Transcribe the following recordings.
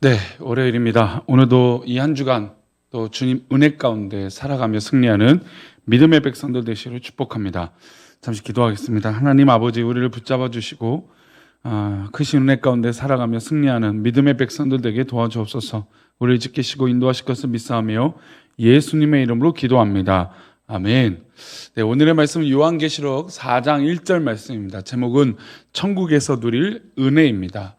네, 월요일입니다. 오늘도 이 한 주간 또 주님 은혜 가운데 살아가며 승리하는 믿음의 백성들 되시기를 축복합니다. 잠시 기도하겠습니다. 하나님 아버지, 우리를 붙잡아 주시고 크신 은혜 가운데 살아가며 승리하는 믿음의 백성들 되게 도와주옵소서. 우리를 지키시고 인도하실 것을 믿사오며 예수님의 이름으로 기도합니다. 아멘. 네, 오늘의 말씀은 요한계시록 4장 1절 말씀입니다. 제목은 천국에서 누릴 은혜입니다.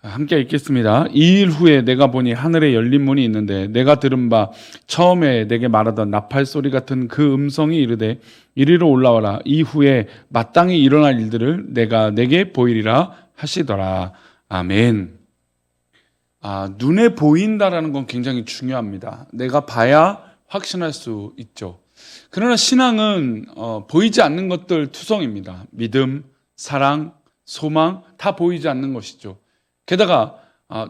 함께 읽겠습니다. 2일 후에 내가 보니 하늘에 열린 문이 있는데 내가 들은 바 처음에 내게 말하던 나팔 소리 같은 그 음성이 이르되 이리로 올라와라. 이후에 마땅히 일어날 일들을 내가 내게 보이리라 하시더라. 아멘. 눈에 보인다라는 건 굉장히 중요합니다. 내가 봐야 확신할 수 있죠. 그러나 신앙은 보이지 않는 것들 투성입니다. 믿음, 사랑, 소망 다 보이지 않는 것이죠. 게다가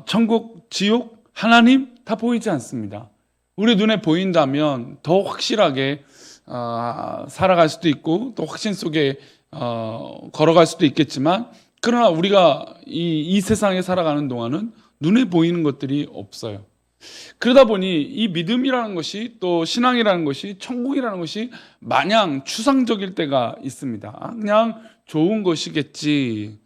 천국, 지옥, 하나님 다 보이지 않습니다. 우리 눈에 보인다면 더 확실하게 살아갈 수도 있고 또 확신 속에 걸어갈 수도 있겠지만, 그러나 우리가 이 세상에 살아가는 동안은 눈에 보이는 것들이 없어요. 그러다 보니 이 믿음이라는 것이, 또 신앙이라는 것이, 천국이라는 것이 마냥 추상적일 때가 있습니다. 그냥 좋은 것이겠지.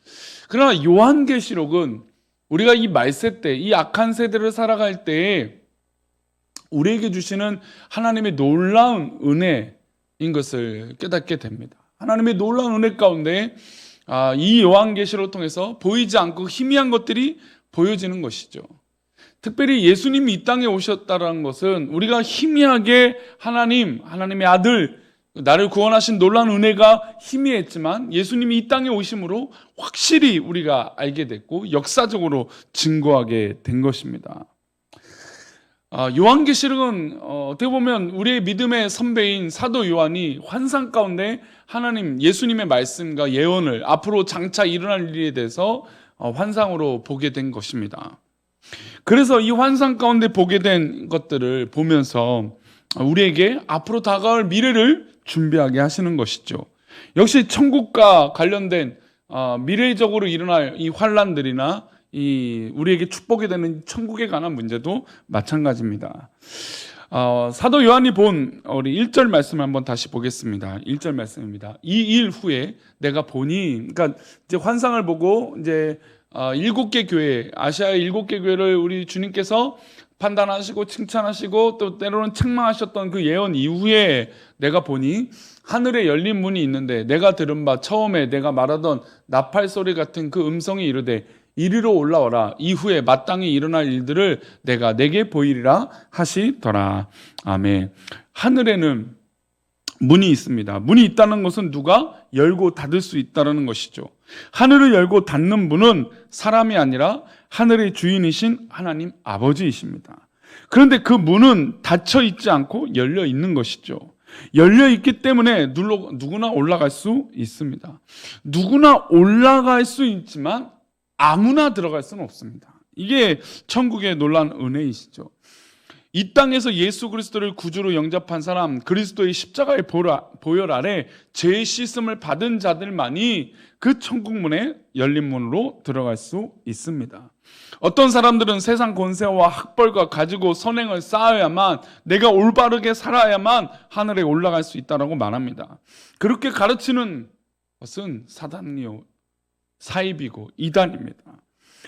그러나 요한계시록은 우리가 이 말세 때, 이 악한 세대를 살아갈 때에 우리에게 주시는 하나님의 놀라운 은혜인 것을 깨닫게 됩니다. 하나님의 놀라운 은혜 가운데 이 요한계시록을 통해서 보이지 않고 희미한 것들이 보여지는 것이죠. 특별히 예수님이 이 땅에 오셨다는 것은 우리가 희미하게 하나님의 아들, 나를 구원하신 놀라운 은혜가 희미했지만 예수님이 이 땅에 오심으로 확실히 우리가 알게 됐고 역사적으로 증거하게 된 것입니다. 요한계시록은 어떻게 보면 우리의 믿음의 선배인 사도 요한이 환상 가운데 하나님, 예수님의 말씀과 예언을, 앞으로 장차 일어날 일에 대해서 환상으로 보게 된 것입니다. 그래서 이 환상 가운데 보게 된 것들을 보면서 우리에게 앞으로 다가올 미래를 준비하게 하시는 것이죠. 역시 천국과 관련된 미래적으로 일어날 이 환란들이나 우리에게 축복이 되는 천국에 관한 문제도 마찬가지입니다. 사도 요한이 본 우리 1절 말씀 한번 다시 보겠습니다. 1절 말씀입니다. 이 일 후에 내가 보니, 그러니까 이제 환상을 보고 이제 7개 교회, 아시아의 7개 교회를 우리 주님께서 판단하시고 칭찬하시고 또 때로는 책망하셨던 그 예언 이후에 내가 보니 하늘에 열린 문이 있는데 내가 들은 바 처음에 내가 말하던 나팔 소리 같은 그 음성이 이르되 이리로 올라와라. 이후에 마땅히 일어날 일들을 내가 내게 보이리라 하시더라. 아멘. 하늘에는 문이 있습니다. 문이 있다는 것은 누가 열고 닫을 수 있다는 것이죠. 하늘을 열고 닫는 문은 사람이 아니라 하늘의 주인이신 하나님 아버지이십니다. 그런데 그 문은 닫혀 있지 않고 열려 있는 것이죠. 열려 있기 때문에 누구나 올라갈 수 있습니다. 누구나 올라갈 수 있지만 아무나 들어갈 수는 없습니다. 이게 천국의 놀라운 은혜이시죠. 이 땅에서 예수 그리스도를 구주로 영접한 사람, 그리스도의 십자가의 보혈 아래 죄 씻음을 받은 자들만이 그 천국문에 열린 문으로 들어갈 수 있습니다. 어떤 사람들은 세상 권세와 학벌과 가지고 선행을 쌓아야만, 내가 올바르게 살아야만 하늘에 올라갈 수 있다고 말합니다. 그렇게 가르치는 것은 사단이요, 사입이고 이단입니다.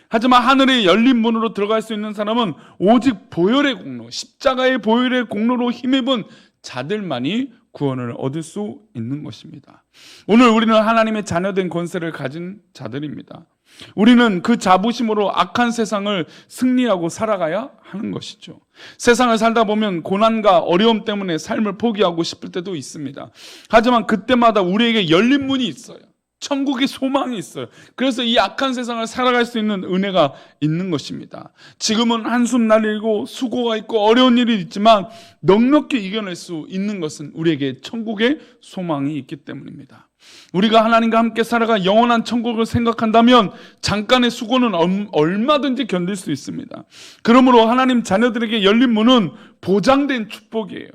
하지만 하늘의 열린 문으로 들어갈 수 있는 사람은 오직 보혈의 공로, 십자가의 보혈의 공로로 힘입은 자들만이 구원을 얻을 수 있는 것입니다. 오늘 우리는 하나님의 자녀된 권세를 가진 자들입니다. 우리는 그 자부심으로 악한 세상을 승리하고 살아가야 하는 것이죠. 세상을 살다 보면 고난과 어려움 때문에 삶을 포기하고 싶을 때도 있습니다. 하지만 그때마다 우리에게 열린 문이 있어요. 천국의 소망이 있어요. 그래서 이 악한 세상을 살아갈 수 있는 은혜가 있는 것입니다. 지금은 한숨 날리고 수고가 있고 어려운 일이 있지만 넉넉히 이겨낼 수 있는 것은 우리에게 천국의 소망이 있기 때문입니다. 우리가 하나님과 함께 살아가 영원한 천국을 생각한다면 잠깐의 수고는 얼마든지 견딜 수 있습니다. 그러므로 하나님 자녀들에게 열린 문은 보장된 축복이에요.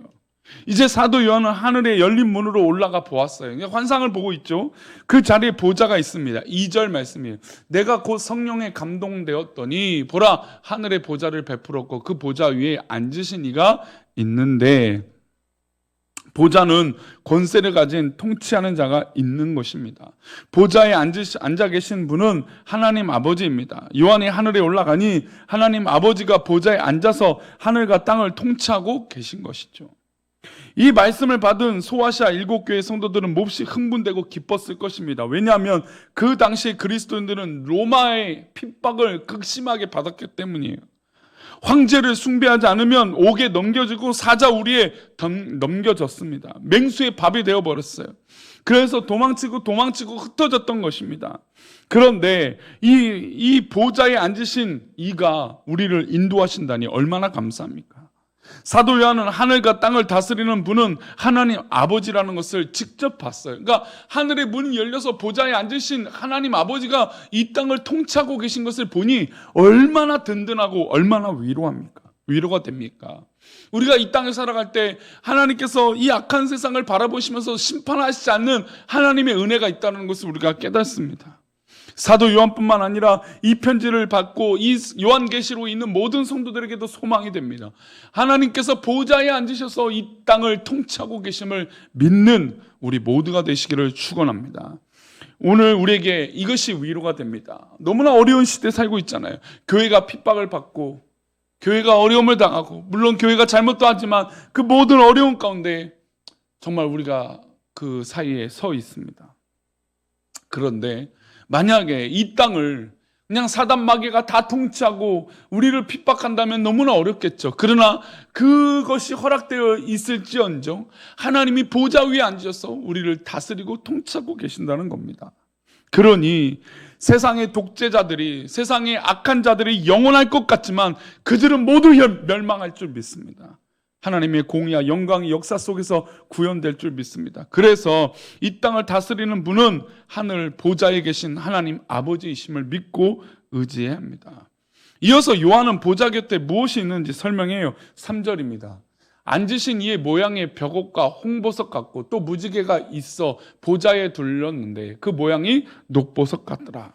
이제 사도 요한은 하늘의 열린 문으로 올라가 보았어요. 환상을 보고 있죠. 그 자리에 보좌가 있습니다. 2절 말씀이에요. 내가 곧 성령에 감동되었더니 보라, 하늘의 보좌를 베풀었고 그 보좌 위에 앉으신 이가 있는데, 보좌는 권세를 가진 통치하는 자가 있는 것입니다. 보좌에 앉아 계신 분은 하나님 아버지입니다. 요한이 하늘에 올라가니 하나님 아버지가 보좌에 앉아서 하늘과 땅을 통치하고 계신 것이죠. 이 말씀을 받은 소아시아 7교회 성도들은 몹시 흥분되고 기뻤을 것입니다. 왜냐하면 그 당시에 그리스도인들은 로마의 핍박을 극심하게 받았기 때문이에요. 황제를 숭배하지 않으면 옥에 넘겨지고 사자 우리에 넘겨졌습니다. 맹수의 밥이 되어버렸어요. 그래서 도망치고 흩어졌던 것입니다. 그런데 이 보좌에 앉으신 이가 우리를 인도하신다니 얼마나 감사합니까? 사도 요한은 하늘과 땅을 다스리는 분은 하나님 아버지라는 것을 직접 봤어요. 그러니까 하늘의 문이 열려서 보좌에 앉으신 하나님 아버지가 이 땅을 통치하고 계신 것을 보니 얼마나 든든하고 얼마나 위로가 됩니까? 우리가 이 땅에 살아갈 때 하나님께서 이 악한 세상을 바라보시면서 심판하시지 않는 하나님의 은혜가 있다는 것을 우리가 깨닫습니다. 사도 요한뿐만 아니라 이 편지를 받고 이 요한계시록에 있는 모든 성도들에게도 소망이 됩니다. 하나님께서 보좌에 앉으셔서 이 땅을 통치하고 계심을 믿는 우리 모두가 되시기를 축원합니다. 오늘 우리에게 이것이 위로가 됩니다. 너무나 어려운 시대에 살고 있잖아요. 교회가 핍박을 받고 교회가 어려움을 당하고, 물론 교회가 잘못도 하지만 그 모든 어려움 가운데 정말 우리가 그 사이에 서 있습니다. 그런데 만약에 이 땅을 그냥 사단 마귀가 다 통치하고 우리를 핍박한다면 너무나 어렵겠죠. 그러나 그것이 허락되어 있을지언정 하나님이 보좌 위에 앉으셔서 우리를 다스리고 통치하고 계신다는 겁니다. 그러니 세상의 독재자들이, 세상의 악한 자들이 영원할 것 같지만 그들은 모두 멸망할 줄 믿습니다. 하나님의 공의와 영광이 역사 속에서 구현될 줄 믿습니다. 그래서 이 땅을 다스리는 분은 하늘 보좌에 계신 하나님 아버지이심을 믿고 의지해야 합니다. 이어서 요한은 보좌 곁에 무엇이 있는지 설명해요. 3절입니다. 앉으신 이의 모양의 벽옷과 홍보석 같고 또 무지개가 있어 보좌에 둘렀는데 그 모양이 녹보석 같더라.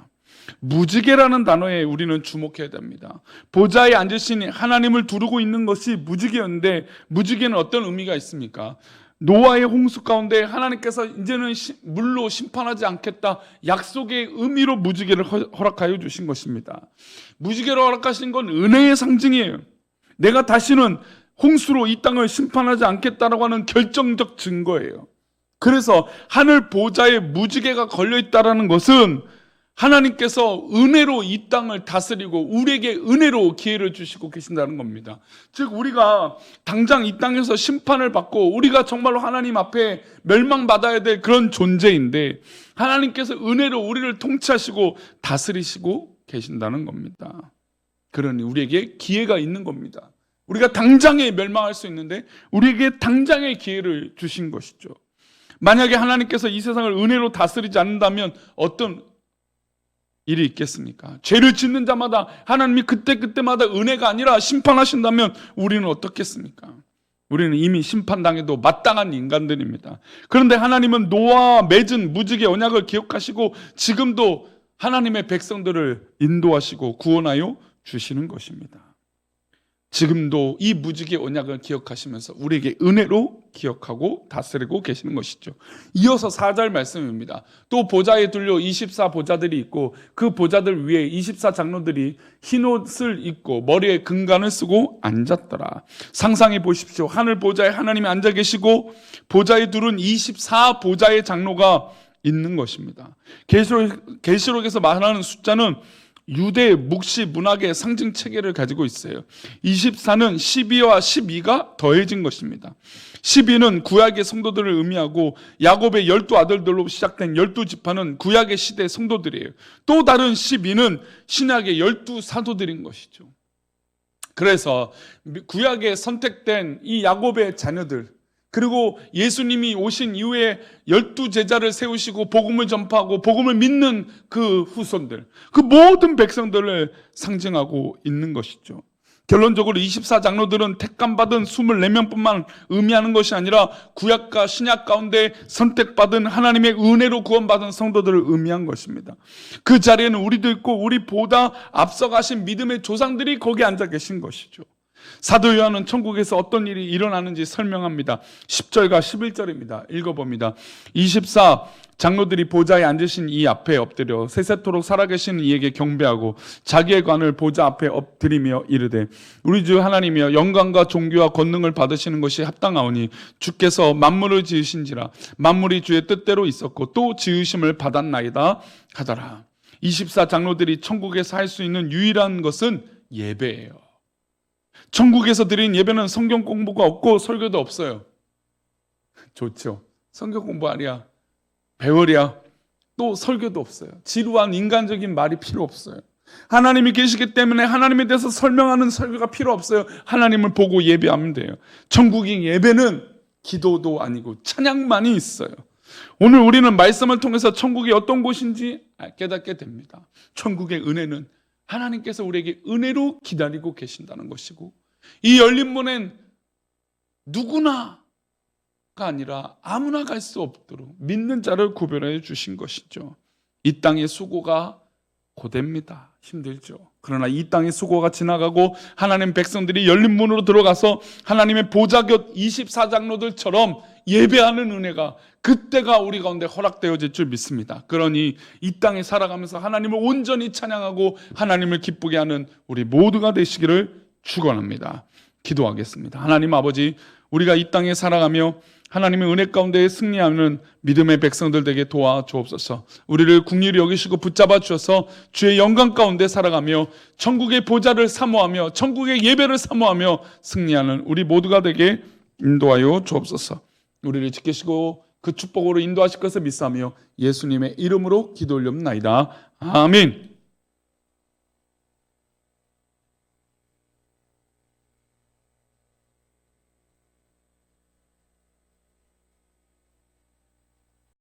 무지개라는 단어에 우리는 주목해야 됩니다. 보좌에 앉으신 하나님을 두르고 있는 것이 무지개였는데, 무지개는 어떤 의미가 있습니까? 노아의 홍수 가운데 하나님께서 이제는 물로 심판하지 않겠다 약속의 의미로 무지개를 허락하여 주신 것입니다. 무지개를 허락하신 건 은혜의 상징이에요. 내가 다시는 홍수로 이 땅을 심판하지 않겠다라고 하는 결정적 증거예요. 그래서 하늘 보좌에 무지개가 걸려있다는 것은 하나님께서 은혜로 이 땅을 다스리고 우리에게 은혜로 기회를 주시고 계신다는 겁니다. 즉 우리가 당장 이 땅에서 심판을 받고 우리가 정말로 하나님 앞에 멸망받아야 될 그런 존재인데 하나님께서 은혜로 우리를 통치하시고 다스리시고 계신다는 겁니다. 그러니 우리에게 기회가 있는 겁니다. 우리가 당장에 멸망할 수 있는데 우리에게 당장의 기회를 주신 것이죠. 만약에 하나님께서 이 세상을 은혜로 다스리지 않는다면 어떤 일이 있겠습니까? 죄를 짓는 자마다 하나님이 그때마다 은혜가 아니라 심판하신다면 우리는 어떻겠습니까? 우리는 이미 심판당해도 마땅한 인간들입니다. 그런데 하나님은 노아와 맺은 무지개 언약을 기억하시고 지금도 하나님의 백성들을 인도하시고 구원하여 주시는 것입니다. 지금도 이 무지개 언약을 기억하시면서 우리에게 은혜로 기억하고 다스리고 계시는 것이죠. 이어서 4절 말씀입니다. 또 보좌에 둘려 24보좌들이 있고 그 보좌들 위에 24장로들이 흰옷을 입고 머리에 금관을 쓰고 앉았더라. 상상해 보십시오. 하늘 보좌에 하나님이 앉아 계시고 보좌에 둘은 24보좌의 장로가 있는 것입니다. 계시록에서 말하는 숫자는 유대 묵시 문학의 상징 체계를 가지고 있어요. 24는 12와 12가 더해진 것입니다. 12는 구약의 성도들을 의미하고 야곱의 12아들들로 시작된 12지파는 구약의 시대 성도들이에요. 또 다른 12는 신약의 12사도들인 것이죠. 그래서 구약에 선택된 이 야곱의 자녀들, 그리고 예수님이 오신 이후에 12제자를 세우시고 복음을 전파하고 복음을 믿는 그 후손들, 그 모든 백성들을 상징하고 있는 것이죠. 결론적으로 24장로들은 택감받은 24명뿐만 의미하는 것이 아니라 구약과 신약 가운데 선택받은 하나님의 은혜로 구원받은 성도들을 의미한 것입니다. 그 자리에는 우리도 있고 우리보다 앞서가신 믿음의 조상들이 거기 앉아 계신 것이죠. 사도 요한은 천국에서 어떤 일이 일어나는지 설명합니다. 10절과 11절입니다. 읽어봅니다. 24장로들이 보좌에 앉으신 이 앞에 엎드려 세세토록 살아계신 이에게 경배하고 자기의 관을 보좌 앞에 엎드리며 이르되 우리 주 하나님이여 영광과 존귀와 권능을 받으시는 것이 합당하오니 주께서 만물을 지으신지라 만물이 주의 뜻대로 있었고 또 지으심을 받았나이다 하더라. 24장로들이 천국에서 할 수 있는 유일한 것은 예배예요. 천국에서 드린 예배는 성경 공부가 없고 설교도 없어요. 좋죠. 성경 공부하랴, 배우랴, 또 설교도 없어요. 지루한 인간적인 말이 필요 없어요. 하나님이 계시기 때문에 하나님에 대해서 설명하는 설교가 필요 없어요. 하나님을 보고 예배하면 돼요. 천국의 예배는 기도도 아니고 찬양만이 있어요. 오늘 우리는 말씀을 통해서 천국이 어떤 곳인지 깨닫게 됩니다. 천국의 은혜는 하나님께서 우리에게 은혜로 기다리고 계신다는 것이고 이 열린 문은 누구나가 아니라 아무나 갈 수 없도록 믿는 자를 구별해 주신 것이죠. 이 땅의 수고가 고됩니다. 힘들죠. 그러나 이 땅의 수고가 지나가고 하나님 백성들이 열린 문으로 들어가서 하나님의 보좌곁 24장로들처럼 예배하는 은혜가 그때가 우리 가운데 허락되어질 줄 믿습니다. 그러니 이 땅에 살아가면서 하나님을 온전히 찬양하고 하나님을 기쁘게 하는 우리 모두가 되시기를 축원합니다. 기도하겠습니다. 하나님 아버지, 우리가 이 땅에 살아가며 하나님의 은혜 가운데 승리하는 믿음의 백성들 되게 도와주옵소서. 우리를 긍휼히 여기시고 붙잡아 주셔서 주의 영광 가운데 살아가며 천국의 보좌를 사모하며 천국의 예배를 사모하며 승리하는 우리 모두가 되게 인도하여 주옵소서. 우리를 지키시고 그 축복으로 인도하실 것을 믿사며 예수님의 이름으로 기도 올려옵나이다. 아멘.